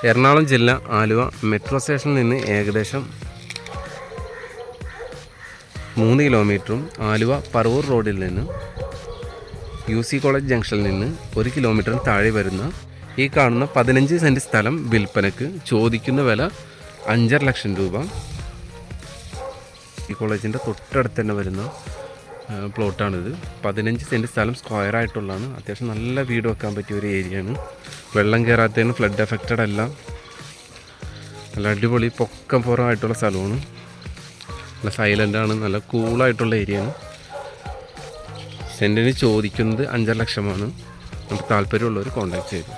എറണാകുളം ജില്ല ആലുവ മെട്രോ സ്റ്റേഷനിൽ നിന്ന് ഏകദേശം 3 കിലോമീറ്ററും ആലുവ പറവൂർ റോഡിൽ നിന്ന് UC കോളേജ് ജംഗ്ഷനിൽ നിന്ന് 1 കിലോമീറ്ററിന് താഴെ വരുന്ന ഈ കാണുന്ന 15 സെൻറ്റ് സ്ഥലം വിൽപ്പനക്ക്. ചോദിക്കുന്ന വില 5.5 ലക്ഷം രൂപ. ഈ കോളേജിൻ്റെ തൊട്ടടുത്ത് തന്നെ വരുന്ന പ്ലോട്ടാണിത്. 15 സെൻറ്റ് സ്ഥലം സ്ക്വയർ ആയിട്ടുള്ളതാണ്. അത്യാവശ്യം നല്ല വീട് വെക്കാൻ പറ്റിയ ഒരു ഏരിയയാണ്. വെള്ളം കയറാത്തതിന്, ഫ്ലഡ് എഫക്റ്റഡ് അല്ല, നല്ല അടിപൊളി പൊക്കം പുറമായിട്ടുള്ള സ്ഥലമാണ്. നല്ല സൈലൻ്റാണ്, നല്ല കൂളായിട്ടുള്ള ഏരിയയാണ്. സെൻറ്റിന് ചോദിക്കുന്നത് 5.5 ലക്ഷമാണ്. നമുക്ക് താല്പര്യമുള്ളവർ കോൺടാക്ട് ചെയ്തു.